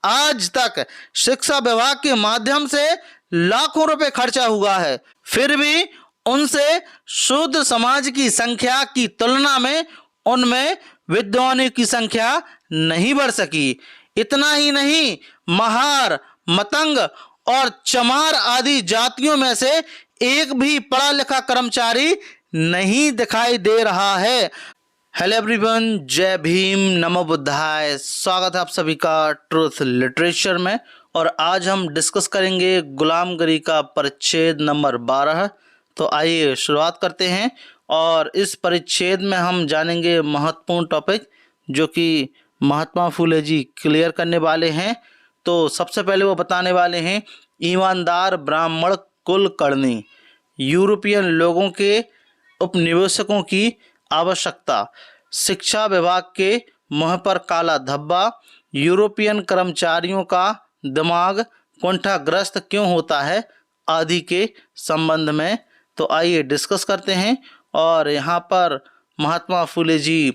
आज तक शिक्षा विभाग के माध्यम से लाखों रुपए खर्चा हुआ है, फिर भी उनसे शूद्र समाज की संख्या की तुलना में उनमें विद्वानों की संख्या नहीं बढ़ सकी। इतना ही नहीं, महार, मतंग और चमार आदि जातियों में से एक भी पढ़ा लिखा कर्मचारी नहीं दिखाई दे रहा है। हेलो एवरीवन, जय भीम, नमो बुद्धाय। स्वागत है आप सभी का ट्रूथ लिटरेचर में। और आज हम डिस्कस करेंगे गुलामगिरी का परिच्छेद नंबर 12। तो आइए शुरुआत करते हैं। और इस परिच्छेद में हम जानेंगे महत्वपूर्ण टॉपिक जो कि महात्मा फुले जी क्लियर करने वाले हैं। तो सबसे पहले वो बताने वाले हैं ईमानदार ब्राह्मण कुलकर्णी, यूरोपियन लोगों के उपनिवेशकों की आवश्यकता, शिक्षा विभाग के मुंह पर काला धब्बा, यूरोपियन कर्मचारियों का दिमाग कुंठाग्रस्त क्यों होता है आदि के संबंध में। तो आइए डिस्कस करते हैं। और यहाँ पर महात्मा फुले जी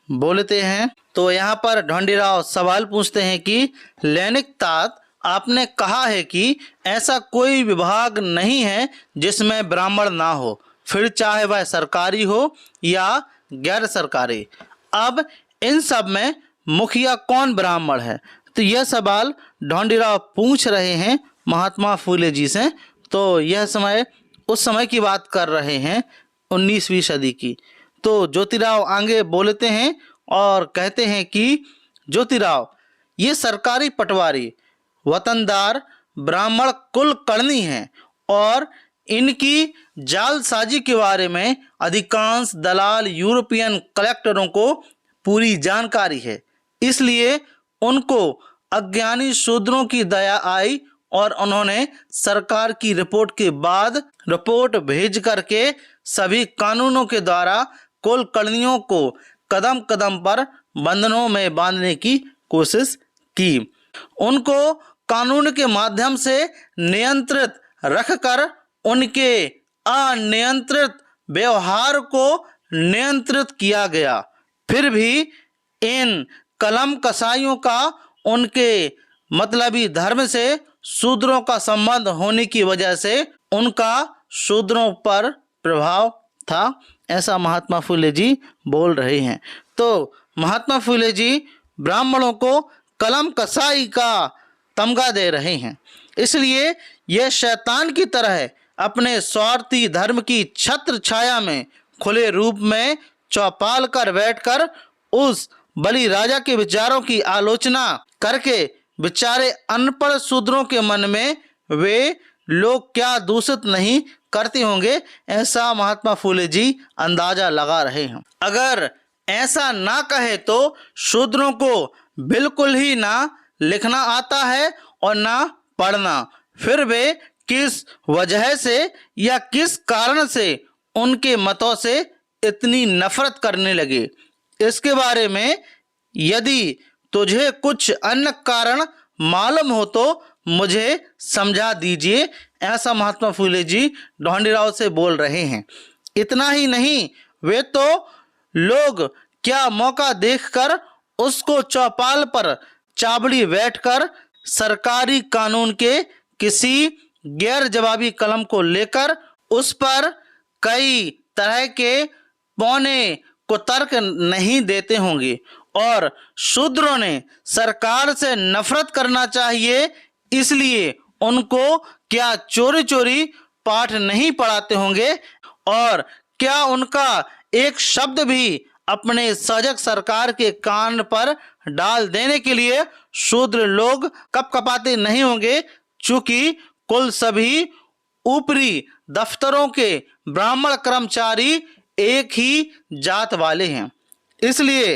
बोलते हैं। तो यहाँ पर ढोंडीराव सवाल पूछते हैं कि लैनिक तात, आपने कहा है कि ऐसा कोई विभाग नहीं है जिसमें ब्राह्मण ना हो, फिर चाहे वह सरकारी हो या गैर सरकारी। अब इन सब में मुखिया कौन ब्राह्मण है? तो यह सवाल ढोंडीराव पूछ रहे हैं महात्मा फुले जी से। तो यह समय उस समय की बात कर रहे हैं, 19वीं सदी की। तो ज्योतिराव आगे बोलते हैं और कहते हैं कि ज्योतिराव, ये सरकारी पटवारी वतनदार ब्राह्मण कुलकर्णी हैं और इनकी जालसाजी के बारे में अधिकांश दलाल यूरोपियन कलेक्टरों को पूरी जानकारी है। इसलिए उनको अज्ञानी शूद्रों की दया आई और उन्होंने सरकार की रिपोर्ट के बाद रिपोर्ट भेज करके सभी कानूनों के द्वारा कुलकर्णियों को कदम कदम पर बंधनों में बांधने की कोशिश की। उनको कानून के माध्यम से नियंत्रित रखकर उनके अनियंत्रित व्यवहार को नियंत्रित किया गया। फिर भी इन कलम कसाईयों का उनके मतलबी धर्म से शूद्रों का संबंध होने की वजह से उनका शूद्रों पर प्रभाव था, ऐसा महात्मा फुले जी बोल रहे हैं। तो महात्मा फुले जी ब्राह्मणों को कलम कसाई का तमगा दे रहे हैं। इसलिए यह शैतान की तरह अपने स्वार्थी धर्म की छत्र छाया में खुले रूप में चौपाल कर बैठकर उस बलि राजा के विचारों की आलोचना करके बेचारे अनपढ़ शूद्रों के मन में वे लोग क्या दूषित नहीं करते होंगे, ऐसा महात्मा फुले जी अंदाजा लगा रहे हैं। अगर ऐसा ना कहे तो शूद्रों को बिल्कुल ही ना लिखना आता है और ना पढ़ना, फिर वे किस वजह से या किस कारण से उनके मतों से इतनी नफरत करने लगे, इसके बारे में यदि तुझे कुछ अन्य कारण मालूम हो तो मुझे समझा दीजिए, ऐसा महात्मा फुले जी ढोंडीराव से बोल रहे हैं। इतना ही नहीं, वे तो लोग क्या मौका देखकर उसको चौपाल पर चाबड़ी बैठकर सरकारी कानून के किसी गैर जवाबी कलम को लेकर उस पर कई तरह के पौने कुतर्क नहीं देते होंगे। और शूद्रों ने सरकार से नफरत करना चाहिए, इसलिए उनको क्या चोरी चोरी पाठ नहीं पढ़ाते होंगे और क्या उनका एक शब्द भी अपने सजग सरकार के कान पर डाल देने के लिए शूद्र लोग कपकपाते नहीं होंगे, चूंकि कुल सभी ऊपरी दफ्तरों के ब्राह्मण कर्मचारी एक ही जात वाले हैं। इसलिए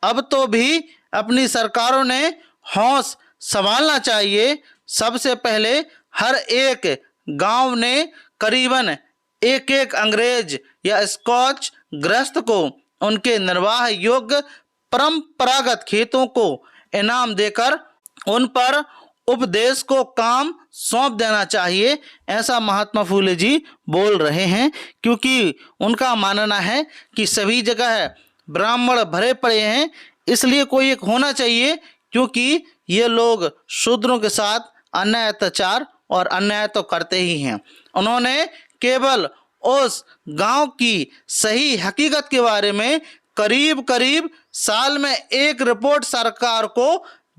अब तो भी अपनी सरकारों ने होश संभालना चाहिए। सबसे पहले हर एक गांव ने करीबन एक एक अंग्रेज या स्कॉच गृहस्थ को उनके निर्वाह योग्य परंपरागत खेतों को इनाम देकर उन पर उपदेश को काम सौंप देना चाहिए, ऐसा महात्मा फुले जी बोल रहे हैं। क्योंकि उनका मानना है कि सभी जगह ब्राह्मण भरे पड़े हैं, इसलिए कोई एक होना चाहिए, क्योंकि ये लोग शूद्रों के साथ अन्याय अत्याचार और अन्याय तो करते ही हैं। उन्होंने केवल उस गांव की सही हकीकत के बारे में करीब करीब साल में एक रिपोर्ट सरकार को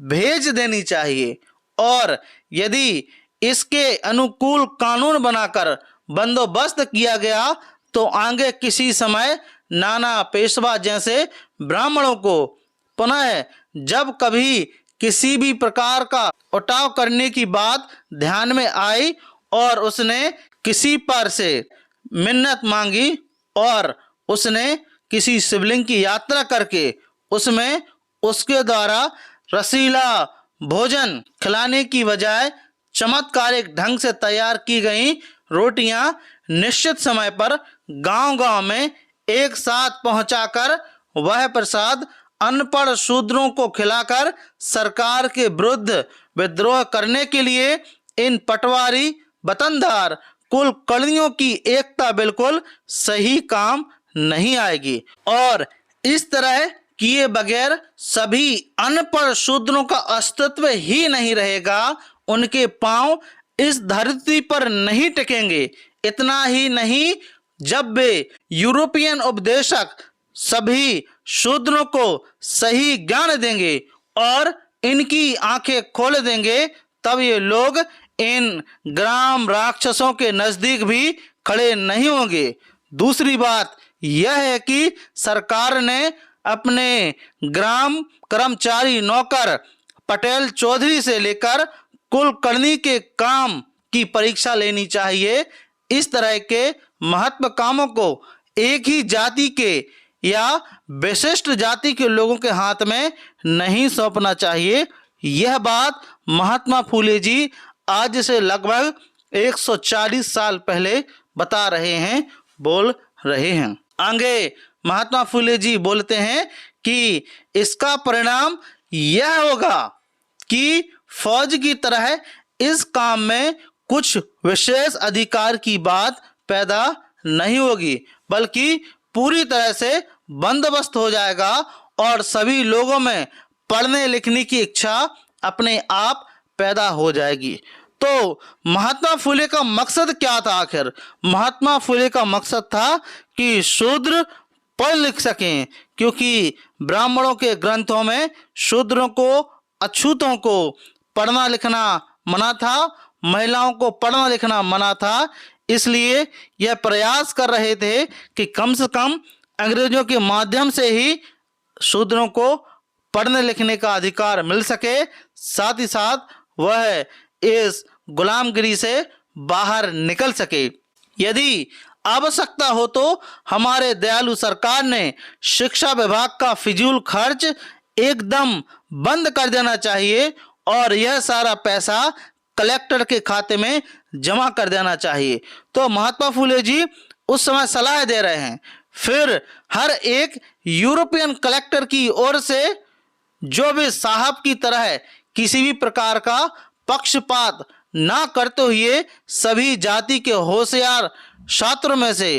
भेज देनी चाहिए, और यदि इसके अनुकूल कानून बनाकर बंदोबस्त किया गया तो आगे किसी समय नाना पेशवा जैसे ब्राह्मणों को पुनः जब कभी किसी भी प्रकार का उठाव करने की बात ध्यान में आई और उसने किसी पर से मिन्नत मांगी और उसने किसी शिवलिंग की यात्रा करके उसमें उसके द्वारा रसीला भोजन खिलाने की बजाय चमत्कारिक ढंग से तैयार की गई रोटियां निश्चित समय पर गांव-गांव में एक साथ पहुंचाकर वह प्रसाद अनपढ़ शूद्रों को खिलाकर सरकार के विरुद्ध विद्रोह करने के लिए इन पटवारी वतनदार कुलकर्णियों की एकता बिल्कुल सही काम नहीं आएगी। और इस तरह किए बगैर सभी अनपढ़ शूद्रों का अस्तित्व ही नहीं रहेगा, उनके पांव इस धरती पर नहीं टिकेंगे। इतना ही नहीं, जब वे यूरोपियन उपदेशक सभी शूद्रों को सही ज्ञान देंगे और इनकी आंखें खोल देंगे, तब ये लोग इन ग्राम राक्षसों के नजदीक भी खड़े नहीं होंगे। दूसरी बात यह है कि सरकार ने अपने ग्राम कर्मचारी नौकर पटेल चौधरी से लेकर कुलकर्णी के काम की परीक्षा लेनी चाहिए। इस तरह के महत्व कामों को एक ही जाति के या विशिष्ट जाति के लोगों के हाथ में नहीं सौंपना चाहिए। यह बात महात्मा फूले जी आज से लगभग 140 साल पहले बता रहे हैं, बोल रहे हैं। आगे महात्मा फूले जी बोलते हैं कि इसका परिणाम यह होगा कि फौज की तरह इस काम में कुछ विशेष अधिकार की बात पैदा नहीं होगी, बल्कि पूरी तरह से बंदोबस्त हो जाएगा और सभी लोगों में पढ़ने लिखने की इच्छा अपने आप पैदा हो जाएगी। तो महात्मा फुले का मकसद क्या था? आखिर महात्मा फुले का मकसद था कि शूद्र पढ़ लिख सकें, क्योंकि ब्राह्मणों के ग्रंथों में शूद्रों को, अछूतों को पढ़ना लिखना मना था, महिलाओं को पढ़ना लिखना मना था। इसलिए यह प्रयास कर रहे थे कि कम से कम अंग्रेजों के माध्यम से ही शूद्रों को पढ़ने लिखने का अधिकार मिल सके, साथ ही साथ वह इस गुलामगिरी से बाहर निकल सके। यदि आवश्यकता हो तो हमारे दयालु सरकार ने शिक्षा विभाग का फिजूल खर्च एकदम बंद कर देना चाहिए और यह सारा पैसा कलेक्टर के खाते में जमा कर देना चाहिए। तो महात्मा फुले जी उस समय सलाह दे रहे हैं। फिर हर एक यूरोपियन कलेक्टर की ओर से जो भी साहब की तरह किसी भी प्रकार का पक्षपात ना करते हुए सभी जाति के होशियार छात्रों में से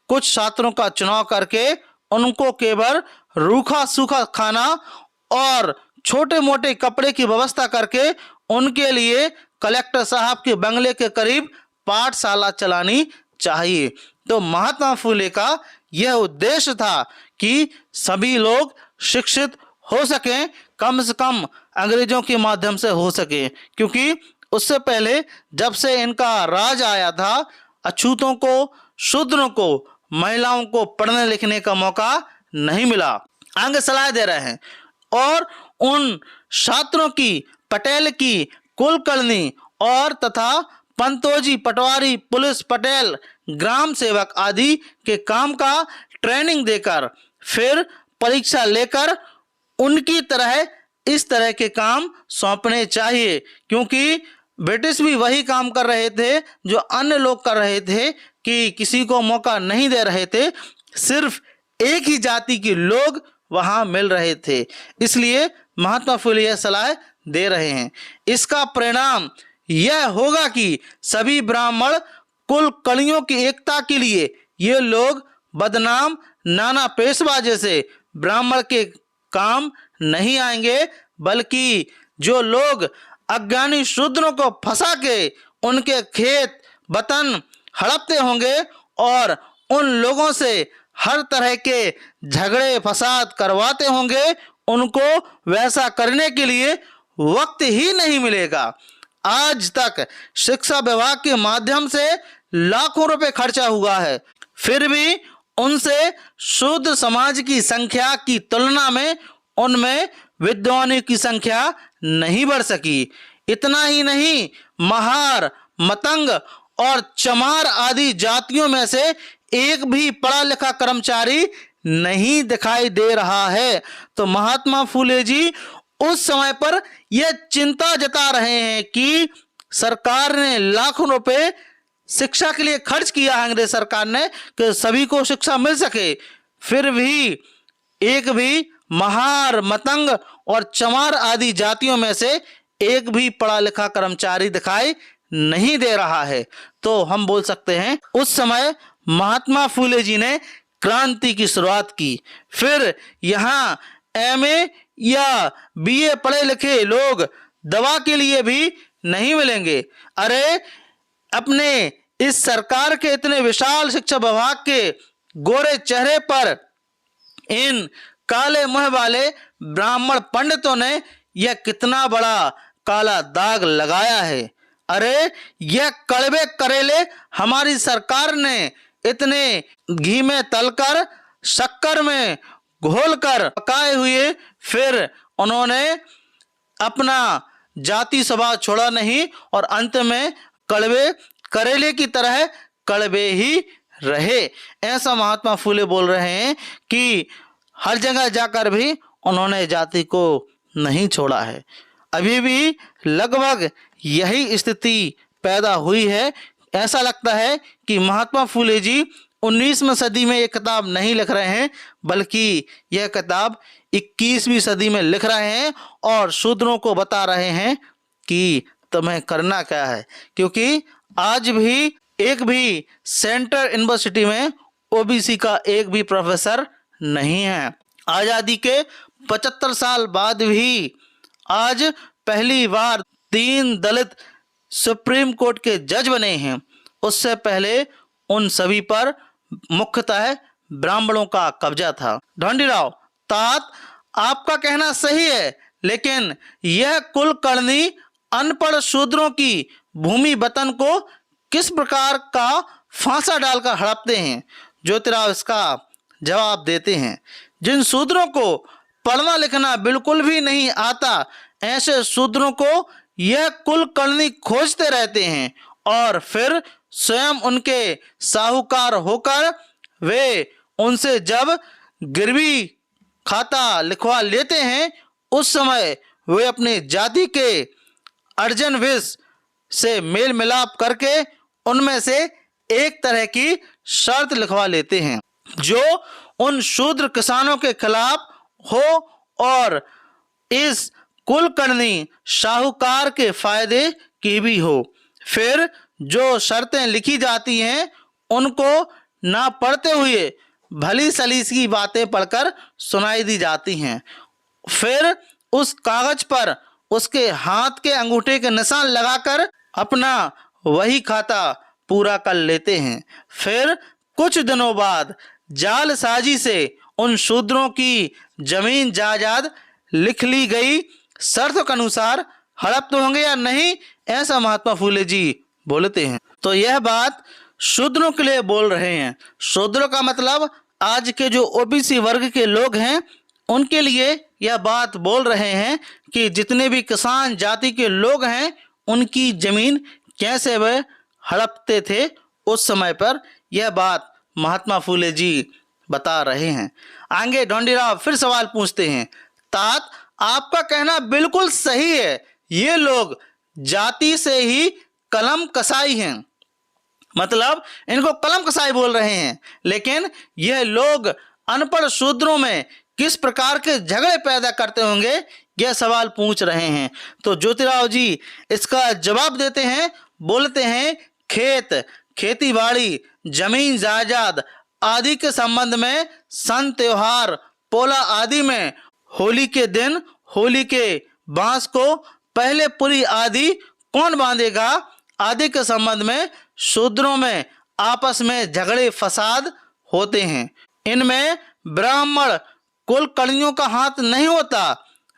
कुछ छात्रों का चुनाव करके उनको केवल रूखा सूखा खाना और छोटे मोटे कपड़े की व्यवस्था करके उनके लिए कलेक्टर साहब के बंगले के करीब पाठशाला चलानी चाहिए। तो महात्मा फुले का यह उद्देश्य था कि सभी लोग शिक्षित हो सकें, कम से कम अंग्रेजों के माध्यम से हो सके, क्योंकि उससे पहले जब से इनका राज आया था अछूतों को, शूद्रों को, महिलाओं को पढ़ने लिखने का मौका नहीं मिला। आगे सलाह दे रहे हैं और उन छात्रों की, पटेल की, कुलकर्णी और तथा पंतोजी, पटवारी, पुलिस, पटेल, ग्राम सेवक आदि के काम का ट्रेनिंग देकर फिर परीक्षा लेकर उनकी तरह इस तरह के काम सौंपने चाहिए, क्योंकि ब्रिटिश भी वही काम कर रहे थे जो अन्य लोग कर रहे थे कि किसी को मौका नहीं दे रहे थे, सिर्फ एक ही जाति के लोग वहां मिल रहे थे। इसलिए महात्मा फुले यह सलाह दे रहे हैं। इसका परिणाम यह होगा कि सभी ब्राह्मण कुल कलियों की एकता के लिए ये लोग बदनाम नाना पेशवा जैसे ब्राह्मण के काम नहीं आएंगे, बल्कि जो लोग अज्ञानी शूद्रों को फंसा के उनके खेत वतन हड़पते होंगे और उन लोगों से हर तरह के झगड़े फसाद करवाते होंगे, उनको वैसा करने के लिए वक्त ही नहीं मिलेगा। आज तक शिक्षा विभाग के माध्यम से लाखों रुपए खर्चा हुआ है, फिर भी उनसे शूद्र समाज की संख्या की तुलना में उनमें विद्वानों की संख्या नहीं बढ़ सकी। इतना ही नहीं, महार, मतंग और चमार आदि जातियों में से एक भी पढ़ा लिखा कर्मचारी नहीं दिखाई दे रहा है। तो महात्मा फूले जी उस समय पर यह चिंता जता रहे हैं कि सरकार ने लाखों रुपए शिक्षा के लिए खर्च किया है, अंग्रेज सरकार ने, कि सभी को शिक्षा मिल सके, फिर भी एक भी महार, मतंग और चमार आदि जातियों में से एक भी पढ़ा लिखा कर्मचारी दिखाई नहीं दे रहा है। तो हम बोल सकते हैं उस समय महात्मा फूले जी ने क्रांति की शुरुआत की। फिर यहाँ एमए या बीए पढ़े लिखे लोग दवा के लिए भी नहीं मिलेंगे। अरे अपने इस सरकार के इतने विशाल शिक्षा विभाग के गोरे चेहरे पर इन काले मुंह वाले ब्राह्मण पंडितों ने यह कितना बड़ा काला दाग लगाया है। अरे यह कड़वे करेले हमारी सरकार ने इतने घी में तलकर, शक्कर में घोलकर पकाए हुए, फिर उन्होंने अपना जाति स्वभाव छोड़ा नहीं और अंत में कड़वे करेले की तरह कड़वे ही रहे। ऐसा महात्मा फूले बोल रहे हैं कि हर जगह जाकर भी उन्होंने जाति को नहीं छोड़ा है। अभी भी लगभग यही स्थिति पैदा हुई है। ऐसा लगता है कि महात्मा फूले जी 19वीं सदी में ये किताब नहीं लिख रहे हैं, बल्कि यह किताब 21वीं सदी में लिख रहे हैं और शूद्रों को बता रहे हैं कि तुम्हें करना क्या है। क्योंकि आज भी एक भी सेंट्रल यूनिवर्सिटी में ओबीसी का एक भी प्रोफेसर नहीं है। आज़ादी के 75 साल बाद भी आज पहली बार 3 दलित सुप्रीम कोर्ट के जज बने हैं। उससे पहले उन सभी पर मुख्यतः ब्राह्मणों का कब्जा था। ढोंडीराव तात, आपका कहना सही है, लेकिन यह कुलकर्णी अनपढ़ शूद्रों की भूमि वतन को किस प्रकार का फांसा डालकर हड़पते हैं। ज्योतिराव इसका जवाब देते हैं, जिन शूद्रों को पढ़ना लिखना बिल्कुल भी नहीं आता, ऐसे शूद्रों को यह कुलकर्णी खोजते रहते हैं और फिर स्वयं उनके साहूकार होकर वे उनसे जब गिरवी खाता लिखवा लेते हैं, उस समय वे अपनी जाति के अर्जन विष से मेल मिलाप करके उनमें से एक तरह की शर्त लिखवा लेते हैं जो उन शूद्र किसानों के खिलाफ हो और इस कुलकर्णी साहूकार के फायदे की भी हो। फिर जो शर्तें लिखी जाती हैं उनको ना पढ़ते हुए भली सलीस की बातें पढ़कर सुनाई दी जाती हैं। फिर उस कागज पर उसके हाथ के अंगूठे के निशान लगाकर अपना वही खाता पूरा कर लेते हैं। फिर कुछ दिनों बाद जालसाजी से उन शूद्रों की जमीन जायदाद लिख ली गई शर्तों के अनुसार हड़प तो होंगे या नहीं, ऐसा महात्मा फूले जी बोलते हैं। तो यह बात शूद्रों के लिए बोल रहे हैं। शूद्रों का मतलब आज के जो ओबीसी वर्ग के लोग हैं उनके लिए यह बात बोल रहे हैं कि जितने भी किसान जाति के लोग हैं उनकी जमीन कैसे वे हड़पते थे उस समय पर, यह बात महात्मा फूले जी बता रहे हैं। आगे ढोंडीराव फिर सवाल पूछते हैं, तात आपका कहना बिल्कुल सही है, ये लोग जाति से ही कलम कसाई हैं, मतलब इनको कलम कसाई बोल रहे हैं, लेकिन यह लोग अनपढ़ शूद्रों में किस प्रकार के झगड़े पैदा करते होंगे यह सवाल पूछ रहे हैं। तो ज्योतिराव जी इसका जवाब देते हैं, बोलते हैं खेत, खेती बाड़ी, जमीन जायदाद आदि के संबंध में सन त्योहार, पोला आदि में होली के दिन होली के बांस को पहले पूरी आदि कौन बांधेगा आदि के संबंध में शूद्रों में आपस में झगड़े फसाद होते हैं। इनमें ब्राह्मण कुलकर्णियों का हाथ नहीं होता।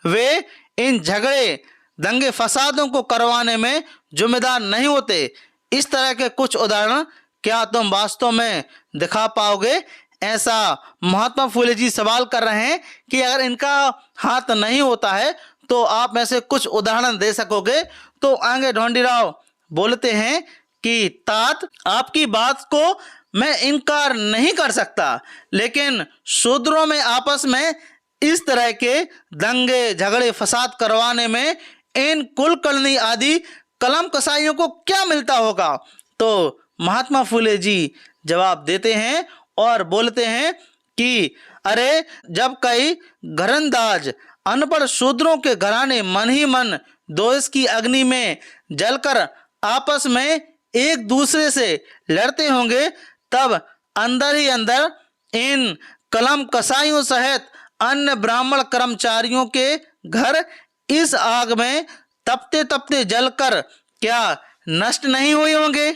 वे इन झगड़े दंगे फसादों को करवाने में जिम्मेदार नहीं होते। इस तरह के कुछ उदाहरण क्या तुम वास्तव में दिखा पाओगे? ऐसा महात्मा फूले जी सवाल कर रहे हैं कि अगर इनका हाथ नहीं होता है तो आप में से कुछ उदाहरण दे सकोगे? तो आगे ढोंडीराव बोलते हैं कि तात, आपकी बात को मैं इनकार नहीं कर सकता, लेकिन शूद्रों में आपस में इस तरह के दंगे झगड़े फसाद करवाने में इन कुलकर्णी आदि कलम कसाईयों को क्या मिलता होगा? तो महात्मा फूले जी जवाब देते हैं और बोलते हैं कि अरे, जब कई घरंदाज अनपढ़ शूद्रों के घराने मन ही मन दोष की अग्नि में जलकर आपस में एक दूसरे से लड़ते होंगे, तब अंदर ही अंदर इन कलम कसाईयों सहित अन्य ब्राह्मण कर्मचारियों के घर इस आग में तपते तपते जलकर क्या नष्ट नहीं हुए होंगे?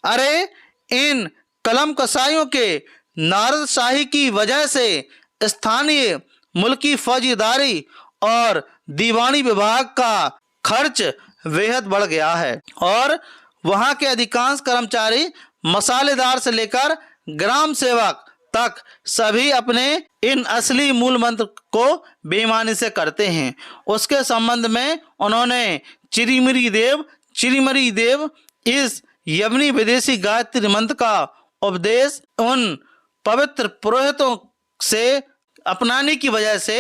अरे, इन कलम कसाईयों के नारद शाही की वजह से स्थानीय मुल्की फौजीदारी और दीवानी विभाग का खर्च बेहद बढ़ गया है और वहां के अधिकांश कर्मचारी मसालेदार से लेकर ग्राम सेवक तक सभी अपने इन असली मूल मंत्र को बेईमानी से करते हैं। उसके संबंध में उन्होंने चिरीमरी देव इस यवनी विदेशी गायत्री मंत्र का उपदेश उन पवित्र पुरोहितों से अपनाने की वजह से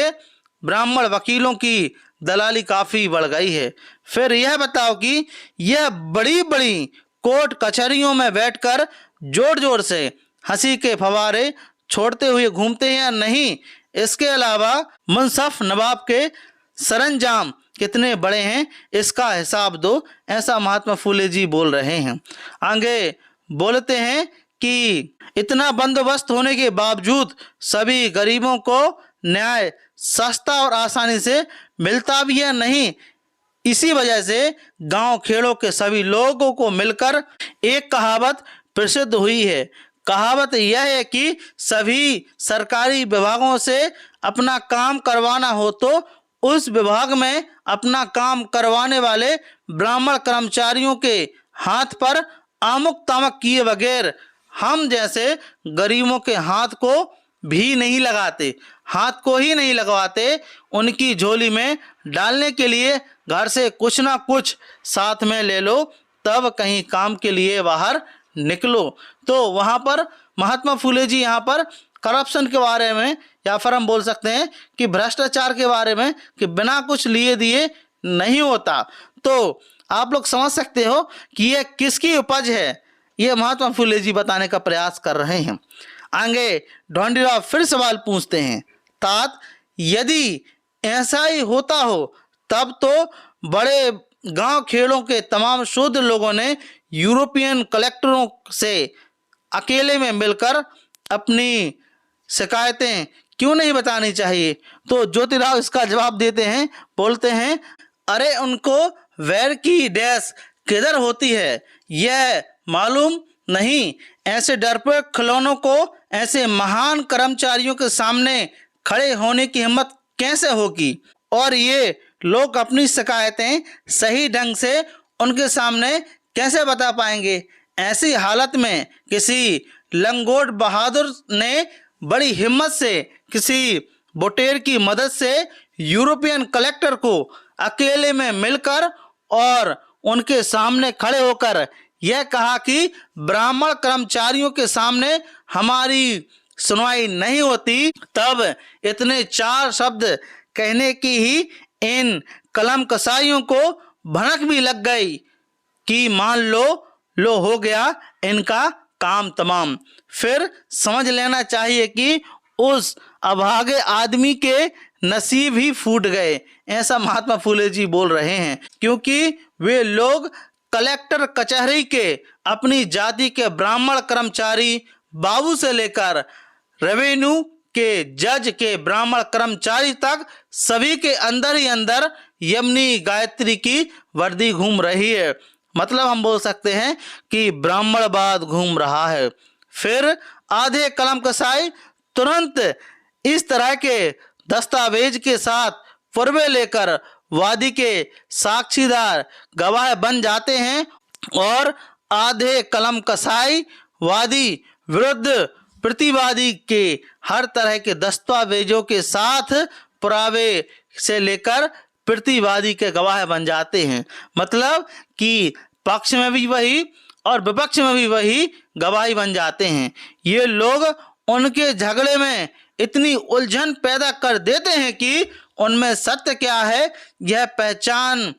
ब्राह्मण वकीलों की दलाली काफी बढ़ गई है। फिर यह बताओ कि यह बड़ी बड़ी कोर्ट कचहरियों में बैठकर जोर जोर से हंसी के फवारे छोड़ते हुए घूमते हैं या नहीं? इसके अलावा मुंसफ नवाब के सरंजाम कितने बड़े हैं, इसका हिसाब दो। ऐसा महात्मा फूले जी बोल रहे हैं। आगे बोलते हैं कि इतना बंदोबस्त होने के बावजूद सभी गरीबों को न्याय सस्ता और आसानी से मिलता भी है नहीं। इसी वजह से गांव खेड़ों के सभी लोगों को मिलकर एक कहावत प्रसिद्ध हुई है। कहावत यह है कि सभी सरकारी विभागों से अपना काम करवाना हो तो उस विभाग में अपना काम करवाने वाले ब्राह्मण कर्मचारियों के हाथ पर आमुक तामुक किए बगैर हम जैसे गरीबों के हाथ को भी नहीं लगाते, हाथ को ही नहीं लगवाते। उनकी झोली में डालने के लिए घर से कुछ ना कुछ साथ में ले लो, तब कहीं काम के लिए बाहर निकलो। तो वहाँ पर महात्मा फूले जी यहाँ पर करप्शन के बारे में, या फिर हम बोल सकते हैं कि भ्रष्टाचार के बारे में, कि बिना कुछ लिए दिए नहीं होता। तो आप लोग समझ सकते हो कि यह किसकी उपज है, ये महात्मा फूले जी बताने का प्रयास कर रहे हैं। आगे ढोंडीराव फिर सवाल पूछते हैं, तात, यदि ऐसा ही होता हो तब तो बड़े गांव खेड़ों के तमाम शूद्र लोगों ने यूरोपियन कलेक्टरों से अकेले में मिलकर अपनी शिकायतें क्यों नहीं बतानी चाहिए? तो ज्योतिराव इसका जवाब देते हैं, बोलते हैं, अरे, उनको वैर की डैश किधर होती है यह मालूम नहीं। ऐसे डरपोक खिलौनों को ऐसे महान कर्मचारियों के सामने खड़े होने की हिम्मत कैसे होगी? और ये लोग अपनी शिकायतें सही ढंग से उनके सामने कैसे बता पाएंगे? ऐसी हालत में किसी लंगोट बहादुर ने बड़ी हिम्मत से किसी बुटेर की मदद से यूरोपियन कलेक्टर को अकेले में मिलकर और उनके सामने खड़े होकर यह कहा कि ब्राह्मण कर्मचारियों के सामने हमारी सुनवाई नहीं होती। तब इतने चार शब्द कहने की ही इन कलम कसाईयों को भनक भी लग गई कि मान लो हो गया इनका काम तमाम। फिर समझ लेना चाहिए कि उस अभागे आदमी के नसीब ही फूट गए। ऐसा महात्मा फूले जी बोल रहे हैं, क्योंकि वे लोग कलेक्टर कचहरी के अपनी जाति के ब्राह्मण कर्मचारी बाबू से लेकर रेवेन्यू के जज के ब्राह्मण कर्मचारी तक सभी के अंदर ही अंदर यमनी गायत्री की वर्दी घूम रही है। मतलब हम बोल सकते हैं कि ब्राह्मणवाद घूम रहा है। फिर आधे कलम कसाई तुरंत इस तरह के दस्तावेज के साथ पुरवे लेकर वादी के साक्षीदार गवाह बन जाते हैं और आधे कलम कसाई वादी विरुद्ध प्रतिवादी के हर तरह के दस्तावेजों के साथ पुरावे से लेकर प्रतिवादी के गवाह बन जाते हैं। मतलब कि पक्ष में भी वही और विपक्ष में भी वही गवाही बन जाते हैं। ये लोग उनके झगड़े में इतनी उलझन पैदा कर देते हैं कि उनमें सत्य क्या है यह पहचान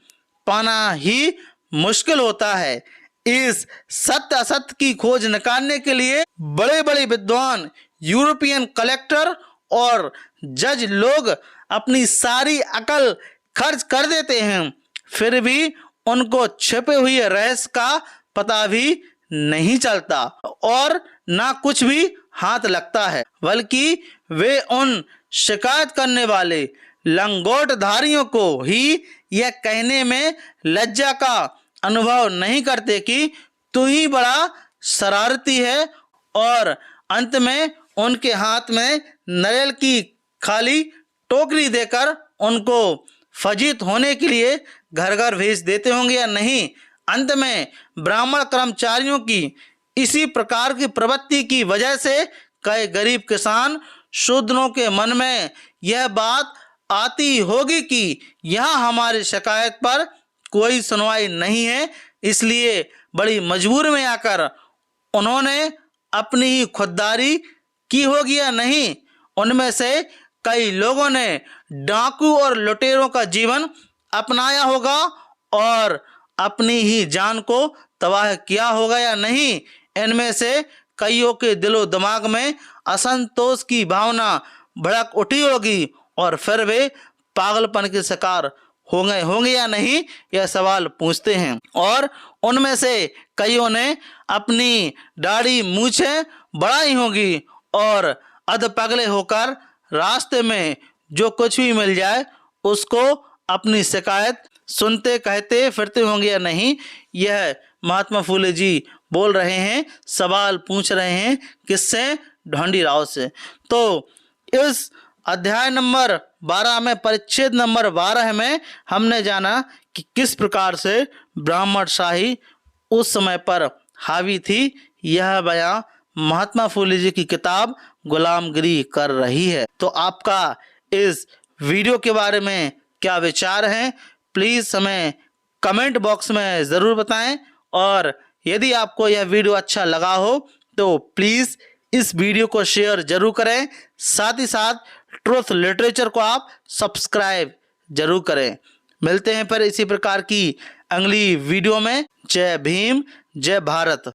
पाना ही मुश्किल होता है। इस सत्य असत्य की खोज निकालने के लिए बड़े बड़े विद्वान, यूरोपियन कलेक्टर और जज लोग अपनी सारी अकल खर्च कर देते हैं, फिर भी उनको छिपे हुए रहस्य का पता भी नहीं चलता और ना कुछ भी हाथ लगता है, बल्कि वे उन शिकायत करने वाले लंगोटधारियों को ही यह कहने में लज्जा का अनुभव नहीं करते कि तू ही बड़ा शरारती है, और अंत में उनके हाथ में नारियल की खाली टोकरी देकर उनको फजीत होने के लिए घर घर भेज देते होंगे या नहीं। अंत में ब्राह्मण कर्मचारियों की इसी प्रकार की प्रवृत्ति की वजह से कई गरीब किसान शूद्रों के मन में यह बात आती होगी कि यहाँ हमारी शिकायत पर कोई सुनवाई नहीं है, इसलिए बड़ी मजबूर में आकर उन्होंने अपनी ही खुददारी की होगी या नहीं। उनमें से कई लोगों ने डाकू और लुटेरों का जीवन अपनाया होगा और अपनी ही जान को तबाह किया होगा या नहीं। इनमें से कईयों के दिलो दिमाग में असंतोष की भावना भड़क उठी होगी और फिर वे पागलपन के शिकार होंगे या नहीं, यह सवाल पूछते हैं। और उनमें से कईयों ने अपनी दाढ़ी मूछें बढ़ाई होगी और अधपगले होकर रास्ते में जो कुछ भी मिल जाए उसको अपनी शिकायत सुनते कहते फिरते होंगे या नहीं। यह महात्मा फूले जी बोल रहे हैं, सवाल पूछ रहे हैं किससे? ढोंडी राव से। तो इस अध्याय नंबर 12 में, परिच्छेद नंबर 12 में हमने जाना कि किस प्रकार से ब्राह्मणशाही उस समय पर हावी थी। यह बयां महात्मा फूले जी की किताब गुलामगिरी कर रही है। तो आपका इस वीडियो के बारे में क्या विचार हैं, प्लीज़ हमें कमेंट बॉक्स में ज़रूर बताएं। और यदि आपको यह वीडियो अच्छा लगा हो तो प्लीज़ इस वीडियो को शेयर जरूर करें, साथ ही साथ ट्रुथ लिटरेचर को आप सब्सक्राइब जरूर करें। मिलते हैं फिर इसी प्रकार की अगली वीडियो में। जय भीम, जय भारत।